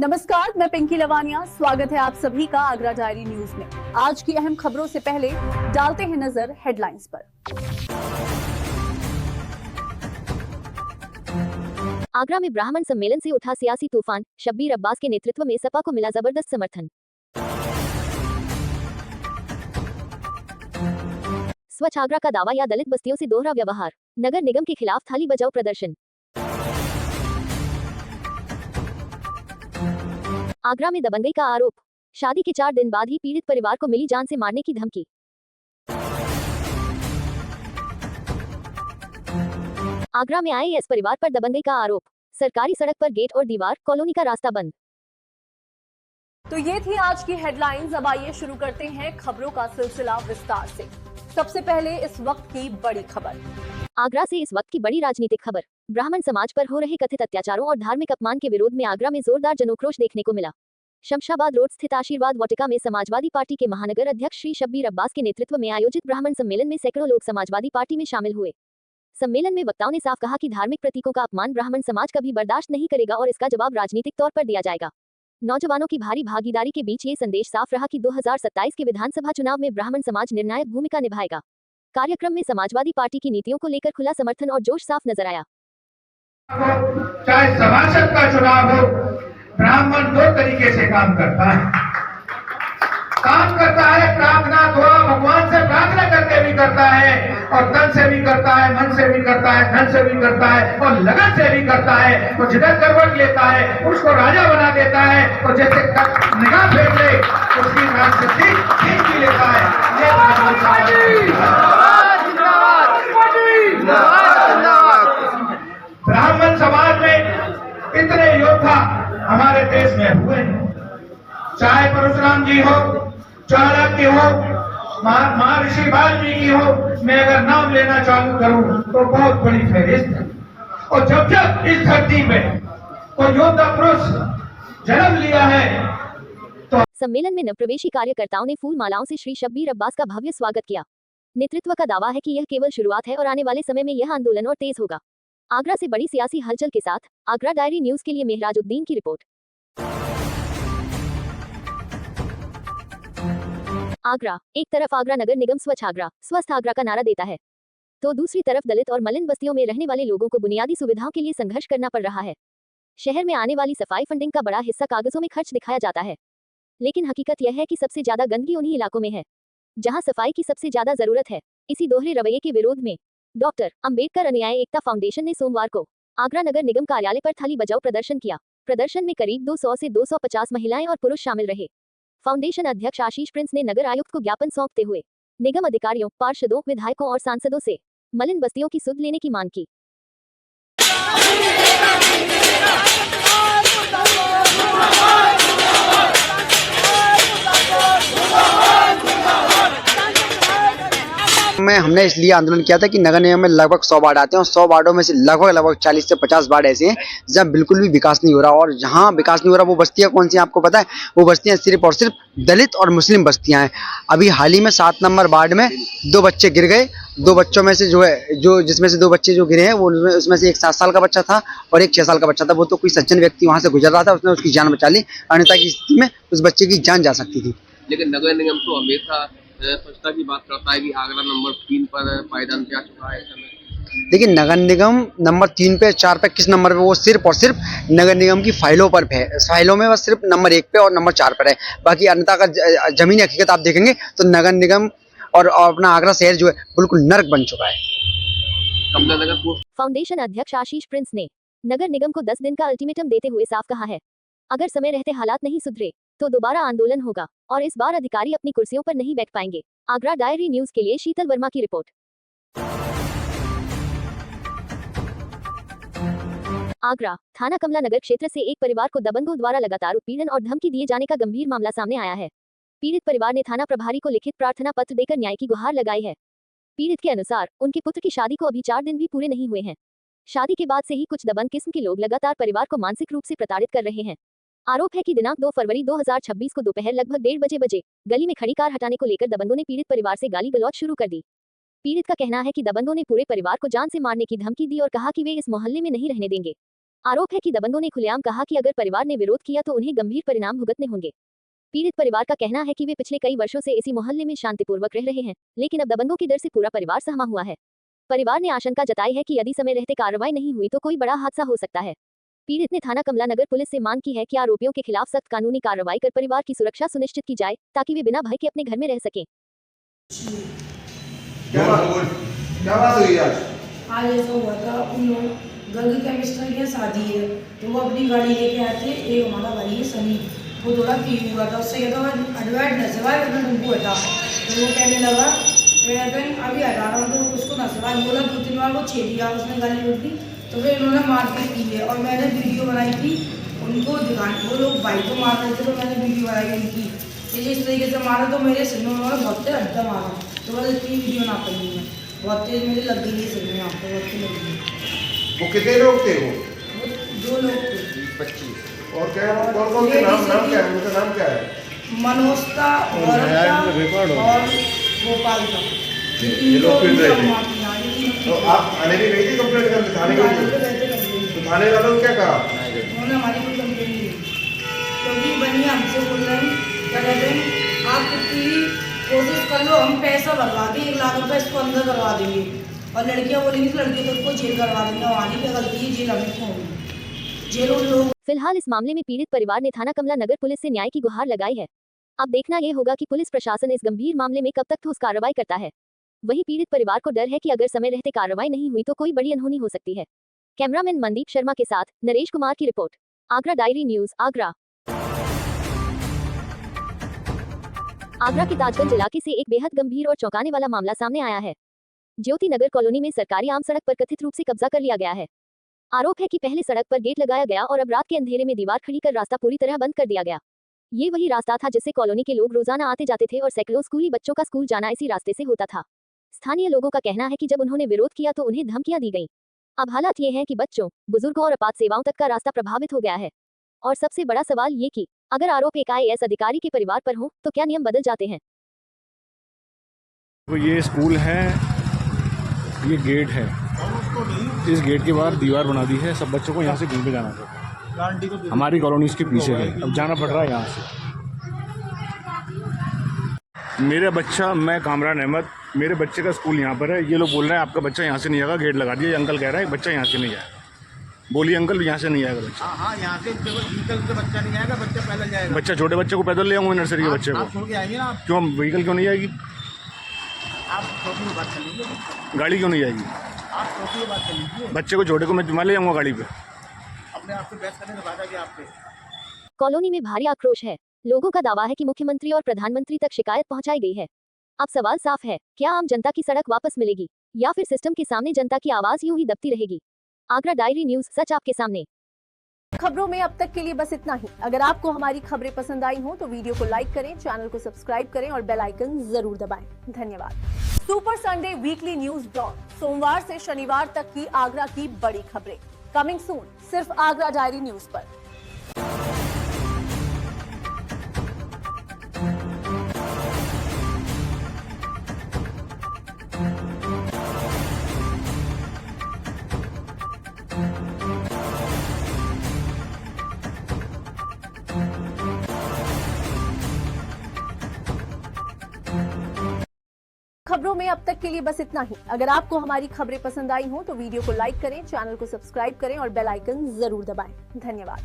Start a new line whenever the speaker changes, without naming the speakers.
नमस्कार, मैं पिंकी लवानिया। स्वागत है आप सभी का आगरा डायरी न्यूज में। आज की अहम खबरों से पहले डालते हैं नजर हेडलाइंस पर।
आगरा में ब्राह्मण सम्मेलन से उठा सियासी तूफान, शब्बीर अब्बास के नेतृत्व में सपा को मिला जबरदस्त समर्थन। स्वच्छ आगरा का दावा या दलित बस्तियों से दोहरा व्यवहार, नगर निगम के खिलाफ थाली बजाओ प्रदर्शन। आगरा में दबंगई का आरोप, शादी के 4 दिन बाद ही पीड़ित परिवार को मिली जान से मारने की धमकी। आगरा में आईएएस परिवार पर दबंगई का आरोप, सरकारी सड़क पर गेट और दीवार, कॉलोनी का रास्ता बंद।
तो ये थी आज की हेडलाइंस। अब आइए शुरू करते हैं खबरों का सिलसिला विस्तार से। सबसे पहले इस वक्त की बड़ी खबर।
आगरा से इस वक्त की बड़ी राजनीतिक खबर। ब्राह्मण समाज पर हो रहे कथित अत्याचारों और धार्मिक अपमान के विरोध में आगरा में जोरदार जनोक्रोश देखने को मिला। शमशाबाद रोड स्थित आशीर्वाद वाटिका में समाजवादी पार्टी के महानगर अध्यक्ष श्री शब्बीर अब्बास के नेतृत्व में आयोजित ब्राह्मण सम्मेलन में सैकड़ों लोग समाजवादी पार्टी में शामिल हुए। सम्मेलन में वक्ताओं ने साफ कहा कि धार्मिक प्रतीकों का अपमान ब्राह्मण समाज कभी बर्दाश्त नहीं करेगा और इसका जवाब राजनीतिक तौर पर दिया जाएगा। नौजवानों की भारी भागीदारी के बीच ये संदेश साफ रहा कि 2027 के विधानसभा चुनाव में ब्राह्मण समाज निर्णायक भूमिका निभाएगा। कार्यक्रम में समाजवादी पार्टी की नीतियों को लेकर खुला समर्थन और जोश साफ नजर आया।
चाहे सभासद का चुनाव हो, ब्राह्मण 2 तरीके से काम करता है। प्रार्थना दुआ, भगवान से प्रार्थना करके भी करता है और तन से भी करता है, मन से भी करता है, धन से भी करता है और लगन से भी करता है। वो जिधर करवट लेता है उसको राजा बना देता है और जैसे निगाह फेर ले उसकी राज सिद्धि छीन भी लेता है। ये ब्राह्मण समाज में इतने योद्धा हमारे देश में हुए हैं, चाहे परशुराम जी हो, चाणक्य हो, महर्षि वाल्मीकि हो। मैं अगर नाम लेना चालू करूं तो बहुत बड़ी फहरिस्त है। और जब जब इस धरती पे कोई योद्धा पुरुष जन्म लिया है तो
सम्मेलन में नवप्रवेशी कार्यकर्ताओं ने फूल मालाओं से श्री शब्बीर अब्बास का भव्य स्वागत किया। नेतृत्व का दावा है कि यह केवल शुरुआत है और आने वाले समय में यह आंदोलन और तेज होगा। आगरा से बड़ी सियासी हलचल के साथ आगरा डायरी न्यूज के लिए मेहराजुद्दीन की रिपोर्ट। आगरा, एक तरफ आगरा नगर निगम स्वच्छ आगरा, स्वस्थ आगरा का नारा देता है, तो दूसरी तरफ दलित और मलिन बस्तियों में रहने वाले लोगों को बुनियादी सुविधाओं के लिए संघर्ष करना पड़ रहा है। शहर में आने वाली सफाई फंडिंग का बड़ा हिस्सा कागजों में खर्च दिखाया जाता है, लेकिन हकीकत यह है कि सबसे ज्यादा गंदगी उन्हीं इलाकों में है जहां सफाई की सबसे ज्यादा जरूरत है। इसी दोहरे रवैये के विरोध में डॉक्टर अंबेडकर अनुयायी एकता फाउंडेशन ने सोमवार को आगरा नगर निगम कार्यालय पर थाली बजाओ प्रदर्शन किया। प्रदर्शन में करीब 200 से 250 महिलाएं और पुरुष शामिल रहे। फाउंडेशन अध्यक्ष आशीष प्रिंस ने नगर आयुक्त को ज्ञापन सौंपते हुए निगम अधिकारियों, पार्षदों, विधायकों और सांसदों से मलिन बस्तियों की सुध लेने की मांग की।
में हमने इसलिए आंदोलन किया था कि नगर निगम में लगभग 100 वार्ड आते हैं और 100 वार्डों में से लगभग 40 से 50 वार्ड ऐसे हैं जहाँ बिल्कुल भी विकास नहीं हो रहा। और जहाँ विकास नहीं हो रहा वो बस्तियाँ कौन सी हैं आपको पता है? वो बस्तियाँ सिर्फ और सिर्फ दलित और मुस्लिम बस्तियाँ हैं। अभी हाल ही में 7 नंबर वार्ड में 2 बच्चे गिर गए। 2 बच्चों में से जिसमें से 2 बच्चे जो गिरे हैं वो उसमें से एक 7 साल का बच्चा था और एक 6 साल का बच्चा था। वो तो कोई सज्जन व्यक्ति वहाँ से गुजर रहा था, उसने उसकी जान बचा ली, अन्यथा की स्थिति में उस बच्चे की जान जा सकती थी।
लेकिन नगर निगम तो हमेशा स्वच्छता की बात करता है कि आगरा नंबर 3 पर पायदान पे आ चुका है।
लेकिन नगर निगम नंबर 3 पे 4 पे किस नंबर पे? वो सिर्फ और सिर्फ नगर निगम की फाइलों पर है। फाइलों में बस सिर्फ नंबर 1 पे और नंबर 4 पर है। बाकी अन्यथा का जमीनी हकीकत आप देखेंगे तो नगर निगम और अपना आगरा शहर जो है बिल्कुल नर्क बन चुका है।
फाउंडेशन अध्यक्ष आशीष प्रिंस ने नगर निगम को 10 दिन का अल्टीमेटम देते हुए साफ कहा है, अगर समय रहते हालात नहीं सुधरे तो दोबारा आंदोलन होगा और इस बार अधिकारी अपनी कुर्सियों पर नहीं बैठ पाएंगे। आगरा डायरी न्यूज के लिए शीतल वर्मा की रिपोर्ट। आगरा थाना कमला नगर क्षेत्र से एक परिवार को दबंगों द्वारा लगातार उत्पीड़न और धमकी दिए जाने का गंभीर मामला सामने आया है। पीड़ित परिवार ने थाना प्रभारी को लिखित प्रार्थना पत्र देकर न्याय की गुहार लगाई है। पीड़ित के अनुसार उनके पुत्र की शादी को अभी 4 दिन भी पूरे नहीं हुए हैं। शादी के बाद से ही कुछ दबंग किस्म के लोग लगातार परिवार को मानसिक रूप से प्रताड़ित कर रहे हैं। आरोप है कि दिनांक 2 फरवरी 2026 को दोपहर लगभग 1:30 बजे गली में खड़ी कार हटाने को लेकर दबंगों ने पीड़ित परिवार से गाली गलौज शुरू कर दी। पीड़ित का कहना है कि दबंगों ने पूरे परिवार को जान से मारने की धमकी दी और कहा कि वे इस मोहल्ले में नहीं रहने देंगे। आरोप है कि दबंगों ने खुलेआम कहा कि अगर परिवार ने विरोध किया तो उन्हें गंभीर परिणाम भुगतने होंगे। पीड़ित परिवार का कहना है कि वे पिछले कई वर्षों से इसी मोहल्ले में शांतिपूर्वक रह रहे हैं, लेकिन अब दबंगों के डर से पूरा परिवार सहमा हुआ है। परिवार ने आशंका जताई है कि यदि समय रहते कार्रवाई नहीं हुई तो कोई बड़ा हादसा हो सकता है। पीड़ित ने थाना कमला नगर पुलिस से मांग की है कि आरोपियों के खिलाफ सख्त कानूनी कार्रवाई कर परिवार की सुरक्षा सुनिश्चित की जाए ताकि वे बिना भय के अपने घर में रह सकें।
क्या बात हुई आज
ऐसा हुआ था, उन लोग घर के केमिस्टर की शादी है तो वो अपनी गाड़ी लेके आए थे। एक हमारा भाई है सनी, वो थोड़ा पी हुआ था, उससे कहता था एडवाइट नशेबाज अपना टेम्पो हटा, तो वो कहने लगा मैं अभी हटा रहा हूँ, तो उसको नशेबाज बोला, 2-3 बार वो छेड़ दिया, उसने गाली रोक दी, तो फिर इन्होंने मारपीट की है। और मैंने वीडियो बनाई थी उनको दिखाने, वो लोग भाई को मार रहे थे तो मैंने वीडियो बनाई उनकी, इस तरीके से मारा तो मेरे सिर में उन्होंने बहुत तेज अड्डा मारा, तो बस इतनी वीडियो ना पाई है, बहुत तेज मेरे लग गई है सिर में, यहाँ पे बहुत तेज लग गई।
वो कितने लोग थे?
वो 2 लोग थे।
25 और क्या कौन के नाम क्या है? उनका नाम क्या है?
मनोज था, गौरव था और गोपाल था।
ये लोग फिर रहे थे। तो आप थाने भी गई थी कंप्लेंट करने? थाने गई थी तो थाने वालों ने क्या कहा?
उन्होंने हमारी कोई कंप्लेंट नहीं दी, क्योंकि बनी हमसे बोल रहे हैं क्या कहते हैं, आप कितनी भी कोशिश कर लो, हम पैसा भरवा के 1 लाख रुपये इसको अंदर करवा देंगे, और लड़कियां बोलेंगी तो लड़कियों तक को जेल करवा देंगे, हमारी क्या गलती है, जेल हमें क्यों होगी, जेल उन लोग।
फिलहाल इस मामले में पीड़ित परिवार ने थाना कमला नगर पुलिस से न्याय की गुहार लगाई है। अब देखना यह होगा कि पुलिस प्रशासन इस गंभीर मामले में कब तक ठोस कार्रवाई करता है। वहीं पीड़ित परिवार को डर है कि अगर समय रहते कार्रवाई नहीं हुई तो कोई बड़ी अनहोनी हो सकती है। कैमरामैन मनदीप शर्मा के साथ नरेश कुमार की report, Agra diary news, Agra. Agra के ताजगंज इलाके से एक बेहद गंभीर और चौंकाने वाला मामला सामने आया है। ज्योति नगर कॉलोनी में सरकारी आम सड़क पर कथित रूप से कब्जा कर लिया गया है। आरोप है कि पहले सड़क पर गेट लगाया गया और अब रात के अंधेरे में दीवार खड़ी कर रास्ता पूरी तरह बंद कर दिया गया। ये वही रास्ता था जिससे कॉलोनी के लोग रोजाना आते जाते थे और सैकड़ों स्कूली बच्चों का स्कूल जाना इसी रास्ते से होता था। स्थानीय लोगों का कहना है कि जब उन्होंने विरोध किया तो उन्हें धमकियां दी गईं। अब हालात ये है कि बच्चों, बुजुर्गों और आपात सेवाओं तक का रास्ता प्रभावित हो गया है। और सबसे बड़ा सवाल ये कि अगर आरोप एक IAS अधिकारी के परिवार पर हो तो क्या नियम बदल जाते हैं?
तो ये स्कूल है, ये गेट है, इस गेट के बाहर दीवार बना दी है, सब बच्चों को यहाँ से घूम के जाना पड़ता है। हमारी कॉलोनी इसके पीछे है, अब जाना पड़ रहा है यहाँ से। मेरा बच्चा, मैं कामरान अहमद, मेरे बच्चे का स्कूल यहाँ पर है। ये लोग बोल रहे हैं आपका बच्चा यहाँ से नहीं आएगा, गेट लगा दिया। अंकल कह रहा है बच्चा यहाँ से नहीं आएगा। बोलिए अंकल, यहाँ से नहीं आएगा बच्चा।
हाँ, यहाँ से व्हीकल से बच्चा नहीं आएगा, बच्चा पैदल जाएगा।
बच्चा, छोटे बच्चे को पैदल ले आऊँगा नर्सरी के बच्चे को।
आप छोड़ के आएंगे ना?
क्यों व्हीकल क्यों नहीं आएगी?
आप छोटी की बात कर लीजिए।
गाड़ी क्यों नहीं आएगी?
आप छोटी की बात कर लीजिए।
बच्चे को छोटे को मैं ले आऊँगा गाड़ी पे।
अपने आप से बहस करने का फायदा क्या आपसे?
कॉलोनी में भारी आक्रोश है। लोगों का दावा है कि मुख्यमंत्री और प्रधानमंत्री तक शिकायत पहुंचाई गई है। अब सवाल साफ है, क्या आम जनता की सड़क वापस मिलेगी या फिर सिस्टम के सामने जनता की आवाज यूं ही दबती रहेगी? आगरा डायरी न्यूज, सच आपके सामने।
खबरों में अब तक के लिए बस इतना ही। अगर आपको हमारी खबरें पसंद आई हो तो वीडियो को लाइक करें, चैनल को सब्सक्राइब करें और बेल आइकन जरूर दबाएं। धन्यवाद। Super Sunday weekly news blog, सोमवार से शनिवार तक की आगरा की बड़ी खबरें, कमिंग सून सिर्फ आगरा डायरी न्यूज पर। खबरों में अब तक के लिए बस इतना ही। अगर आपको हमारी खबरें पसंद आई हो तो वीडियो को लाइक करें, चैनल को सब्सक्राइब करें और बेल आइकन जरूर दबाएं। धन्यवाद।